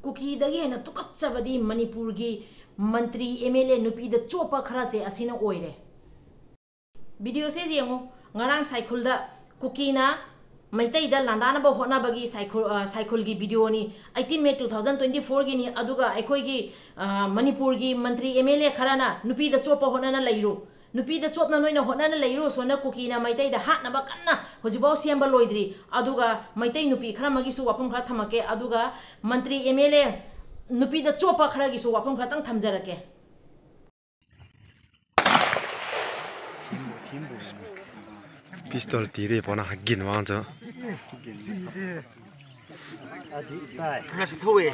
kuki dagi hena tukatchabadi Manipur gi mantri MLA nupida chopa khara se asina oire video se yengu ngarang cycle da kukina meetei da landana ba hona bagi cycle gi video ni 18 May 2024 gi ni aduga aikoi gi Manipur gi mantri MLA khara na nupida chopa hona na leiru nupida chop na noina hona na leiru sona kukina meetei da hat na ba kanna hojibau siamba loidri aduga meetei nupi khara magi su wapum khara thamake aduga mantri MLA nupida chopa khara gi su wapum khara tang thamjarake pistol tiri pona hagin wang cho Masih tahu ya.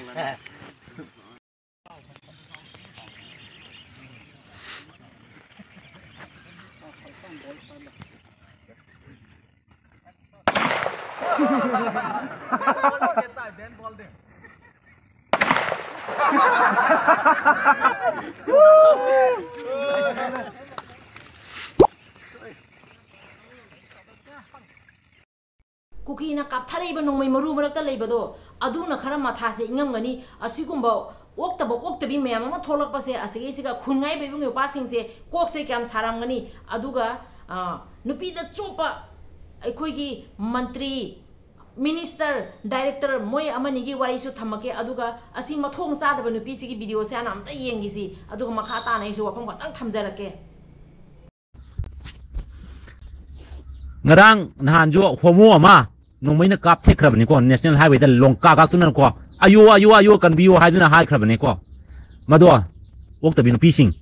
kukina kapthariba nongmai maru marakta leibado aduna khara matha se ingamgani asigumba oktabi meyam ama tholakpa se asige siga khungai bebung upasing se kok se kyam saramgani aduga nupida chopa aikoi gi mantri minister director moi amani gi wari su thamake aduga asi mathong chadaba nupi sigi video se anam ta yengisi aduga makha ta nai su wapang batang thamjarake ngarang nahan jo homo ama nongmaina kap thekrabani ko national highway da longka ga tunan ko ayo kan biyo haiduna hai khrabani ko mado oktabi nupi sing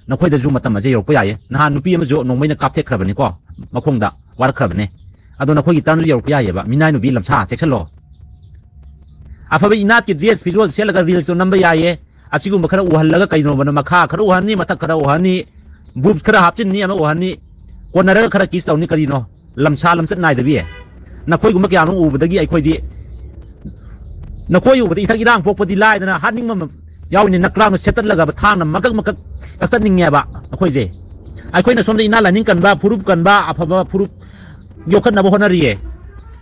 nakhoi da ju matam je yorpa yaye nahan nupi ama jo nongmaina kap thekrabani ko makhong da war khrabani ado nakhoi gi tan yorpa yaye ba minai nubi lamsa chekchalo afabi inat ki dress visual selaga reels number yaye asigu makhara uhalaga kaino bana makha khara uhani mathak khara uhani boobs khara hapchin ni ama uhani konara khara kiss tawni karino lamsa lamchat nai da bi nakhoi gum kya nu ubadagi ai khoi di nakhoi ubadi ithak irang pokpadi lai dana haning mam yawni naklang no setat laga thang na makak kakta ningya ba nakhoi je ai khoi na somda ina laning kan ba purup kan ba afaba purup yokhan na bo honari ye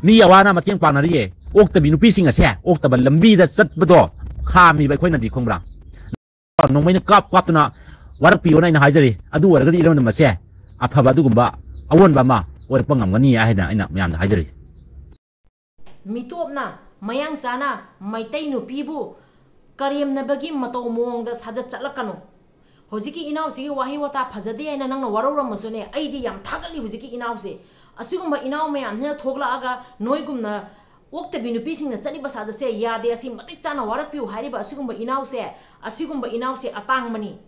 ni yawana matyang pa na ri ye oktabi nupi singa se oktaba lambi da chat bado khami ba khoi na di khongbra nongmaina kap na warak pi ona ina haijari adu waragadi ilon ma se afaba du gumba awon ba ma or pangamgani aina ina myam da haijari mitopna mayang sana meetei nupibu karimnabagi mato mong da sajat chatlakano hojiki inaw sigi wahi wata phajade aina nangna waroram masune aidi yam thagali hojiki inaw se asigumba inaw me amna thogla aga noigumna oktabi nupi singna chani basada se yade asi matik chana warakpiu hariba asigumba inaw se atang mani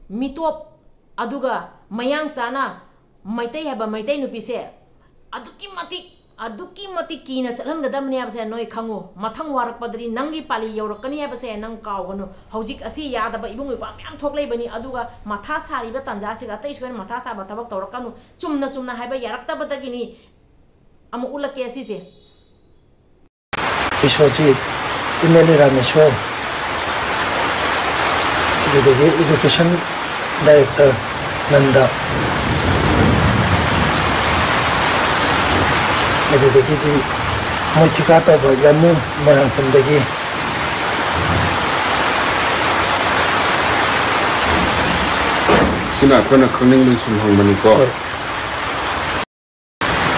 mitop aduga mayang sana meetei haba meetei nupi se aduki matik kina chalan gadamni abase noi khango mathang warak padri nangi pali yorakani abase nang kawgano hojik asi yadaba ibung ipa myam thoklei bani aduga matha sari ba tanja siga tai swen matha sa ba tabak torakanu chumna haiba yarakta badagini amu ulake asi se Iswaji MLA Ramesho education director Nanda adudagi di mochika ta ba yangu marang pundagi sina kona khning lu sum hong mani ko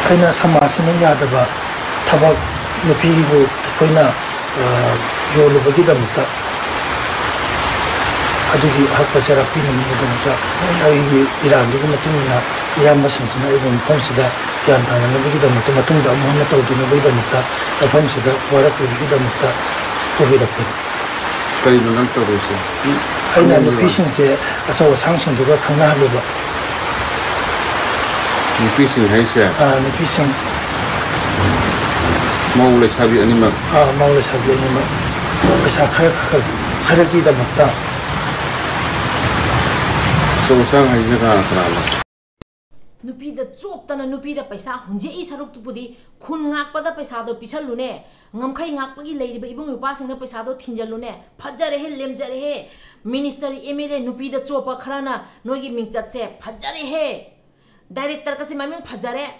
aina samasini yadaba thabak nupi bu koina yolu bagi damta adugi hakpa serapi ni damta ai iran du matumina iyamba sinsina ibon ponsida yan ta na bagi damta matumda mohna tawdina bagi damta ponsida warak bagi damta obirapi karino nang tauresy aina nupi sinse asawa sangsin duga khangna haleba nupi sing haise nupi sing maule sabi anima maule sabi anima pesa khara ki damta so sang haise ka krala nupida choptana nupida paisa hunje I saruk tupudi khun ngakpada paisa do pisalune ngamkhai ngakpagi leiriba ibung upasingna paisa do thinjalune phajare he lemjare he minister MLA nupida chopa kharana nogi mingchat se phajare he director kasi maming phajare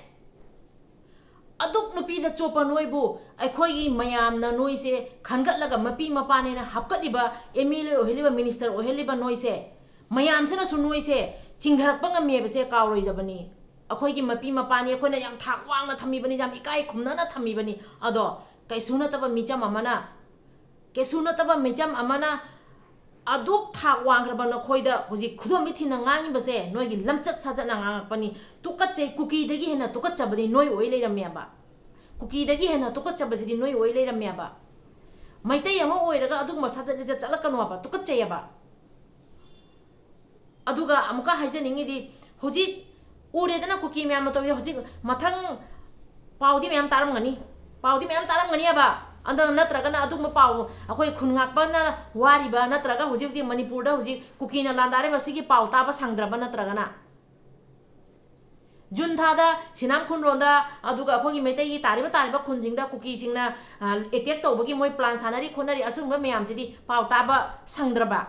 aduk nupida chopa noibu akhoi mayamna noise khangatlaga mapi mapane na hapkaliba MLA oheliba minister oheliba noise mayam sena su noise chingharak panga mebase kawroi dabani akhoi gi mapi mapane akhoi na yam thak wangna thami bani yam ikai khumna na thami bani ado kaisuna taba micham amana kesuna taba micham amana aduk thak wangraba na khoida hoji khudo mithi na ngangi base noi gi lamchat sajat na ngangpani tukatche kuki dagi hena tukatchabadi noi oi leiramya ba kuki dagi hena tukatchabasi di noi oi leiramya ba meetei ama oiraga aduk masajat ja chalakano ba tukatche ba aduga amuka haijaningi di hoji uredana kuki myam to hoji mathang paudi myam taramgani aba anda natraga aduma pau akoi khungak na wariba natraga hoji hoji manipur da hoji kukina landare basigi pau taba sangdraba natraga na jun thada sinam khun ronda aduga akoi meetei gi tariba khunjingda kuki singna attack tobagi moi plan sanari khonari asungba myam sidi pau taba sangdraba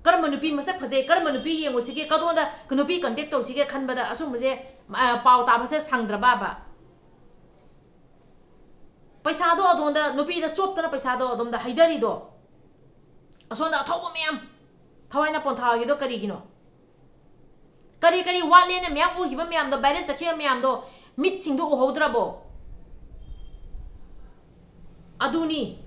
karma nupi masak phaje karma nupi yengu sige kadonda nupi contact to sige khanbada asungbaje pau taba se sangdraba ba paisa do adonda nupi da chop tana paisa do adom da haidari do asonda thoba myam thawaina pon thawa gi do kari gino kari wale ne myam u hiba myam do bare chakhiya myam do mit sing do hodrabo aduni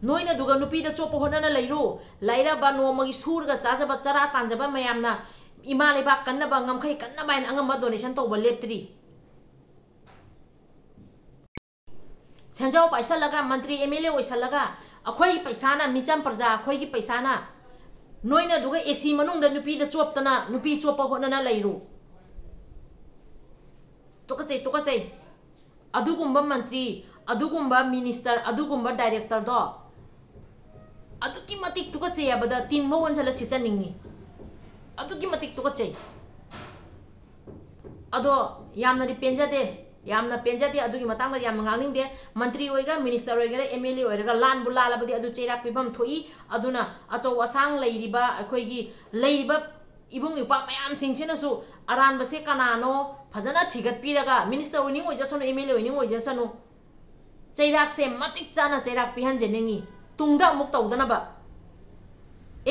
noina duga nupi da chop honana leiru laira ba no magi surga chajaba chara tanjaba myam na ima leba kanna ba ngamkhai kanna bain angama donation to ba laptiry संजाव पैसा लगा मंत्री MLA वैसा लगा अखोई पैसा ना Mitcham प्रजा अखोई की पैसा ना नोइना दुगा एसी मनुंग दा नुपी दा चोपतना नुपी चोपा होना लैरु तो कचै अदुगुंबा मंत्री अदुगुंबा मिनिस्टर अदुगुंबा डायरेक्टर दो अदुकी मतिक तो कचै याबदा तीन मो वंजला सिचनिंगनी अदुकी मतिक तो कचै अदो यामना दि पेंजादे यामना पेंजादे अदुगी मतंग याम nganingde मंत्री ओइगा मिनिस्टर ओइगा MLA ओइगा लान बुलालाबदि अदु चेराक पिबम थोई अदुना अचौ असांग लैरिबा अखोइगी लैरिबा इबुंग युपा मयाम सिंगसिनसु अरान बसे कनानो फजना थिगत पिरगा मिनिस्टर ओइनिंग ओइजसनु MLA ओइनिंग ओइजसनु चेराक से मतिक चाना चेराक पिहन जेनेंगी तुंगदा मुक तौदनबा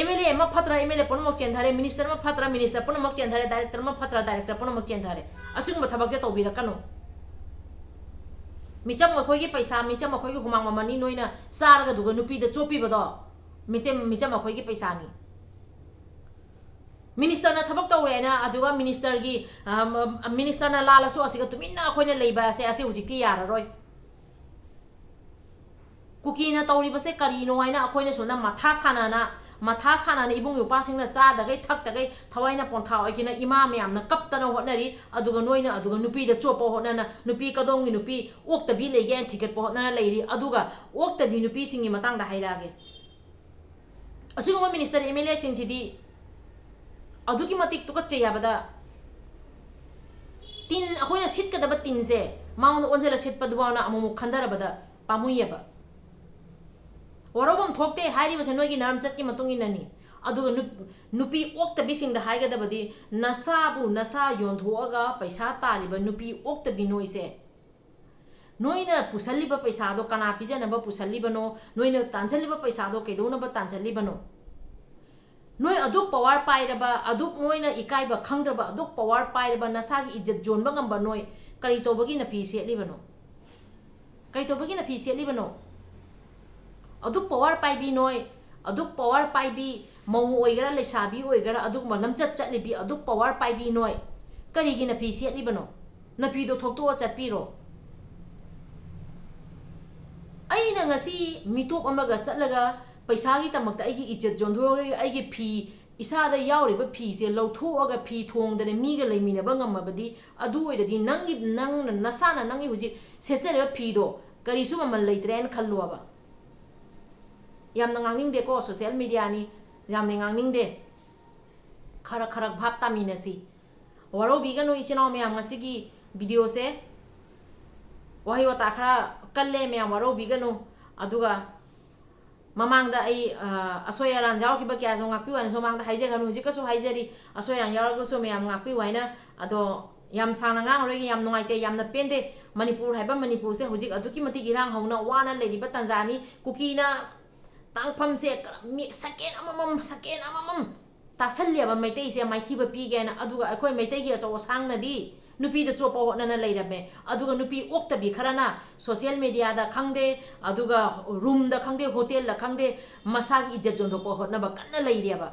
MLA मा फत्रा MLA पुनमक चेंधारे मिनिस्टर मा फत्रा मिनिस्टर पुनमक चेंधारे डायरेक्टर मा फत्रा डायरेक्टर पुनमक चेंधारे असुंग थबक जे तौबिरकनो मिचम अखोइगी पैसा मिचम अखोइगी हुमांग ममनी नोइना सारगा दुगा नुपी द चोपीबदो मिचम अखोइगी पैसानी मिनिस्टर ना थबक तौरेना अदुगा मिनिस्टर गी मिनिस्टर ना लालसु असिगा तुमिन्ना अखोइना लेबा से असे हुजिकी याररोय कुकीना तौरिबसे करीनो हाइना अखोइना सोना माथा सानाना इबुंग युपासिंगना चादगै थक्तगै थवाइना पोंथा ओइकिना इमा म्यामना कप्तना होटनरी अदुगा नोइना अदुगा नुपी द चोपो होटनना नुपी कदोंगी नुपी ओक्तबी लेगे थिकेट पो होटनना लेरी अदुगा ओक्तबी नुपी सिंगी मतंगदा हाइरागे असिगुम मिनिस्टर MLA सिंगसिदी अदुगी मतिक तुकच्चे याबदा तीन अखोइना सिटकदबा तीनसे माउन ओनजेला सिटपदुवाना अमुमु खंदरबदा पामुयेबा वरोबम थोकते हाइरिबसे नोइगी नरम चटकी मतुंगी ननी अदुगा नुपी ओक्तबी सिंगदा हाइगदबदी नसाबु नसा योंथोअगा पैसा तालिबा नुपी ओक्तबी नोइसे नोइना पुसल्लिबा पैसादो कना पिजनबा पुसल्लिबनो नोइना तांजल्लिबा पैसादो केदोनबा तांजल्लिबनो नोइ अदुक पावर पाइरबा अदुक नोइना इकाइबा खंगद्रबा अदुक पावर पाइरबा नसागी इज्जत जोनबा ngamba नोइ करी तोबगी नफी सेलिबनो कई तोबगी नफी सेलिबनो अदुक पावर पाइबी नोइ अदुक पावर पाइबी मौ ओइगरा लेसाबी ओइगरा अदुक मलम चटलिबी अदुक पावर पाइबी नोइ करीगी नफी सेलिबनो नफीदो थोक्तो चटपीरो अइना ngasi मिटोप अमगा चटलगा पैसागी तमकता आइगी इज्जत जोंधोगे आइगी फी इसादा यावरिबा फी से लौथोअगा फी थोंगदने मीगा लेमिनबा ngambadi adu oidadi nang nasana nangi huji सेचरे फीदो करीसु ममल लेत्रेन खल्लोबा यामना ngangningde ko social media ni यामने ngangningde खरा भाप तामिनसी वरो बिगनो इचनाव म्याम ngasi video से वही वता खरा कल्ले म्याम वरो बिगनो अदुगा ममांगदा आई असोयरान जावखिबा क्या जो ngakpi wan so mangda haije ganu jikasु haijeri असोयरान यारगसु म्याम ngakpi waina अदो yam sang ngang roi yam nongai te yam na pende manipur haiba manipur se hojik aduki mati irang hauna wana leriba tanzani kukina tangpham se mi second amam tasalya ba meetei se mai thiba pi ge na aduga akhoi meetei gi achaw sang na di nupi da chopa hotna na leirame aduga nupi oktabi kharana social media da khangde aduga room da khangde hotel da khangde masagi ijat jon ko hotna ba kanna leire ba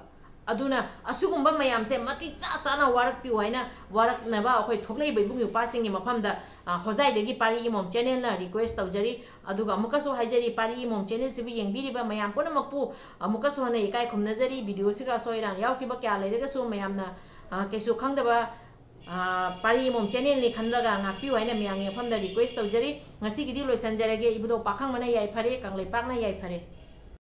aduna asugumba mayam se mati cha cha na warak pi waina warak na ba akhoi thoklei bai bung yu passing gi mafam da hojai de gi pari mom channel la request tawjari aduga amuka so haijari pari mom channel se bi yengbiri ba mayam pona makpu amuka so na ikai khumna jari video siga soiran yaw ki ba kya leire ga so mayam na kesu khangda ba pari mom channel ni khanlaga ngakpi waina myang ye famda request tawjari ngasi gi di loisan jarage ibudo pakhang mana yai phare kanglei pakna yai phare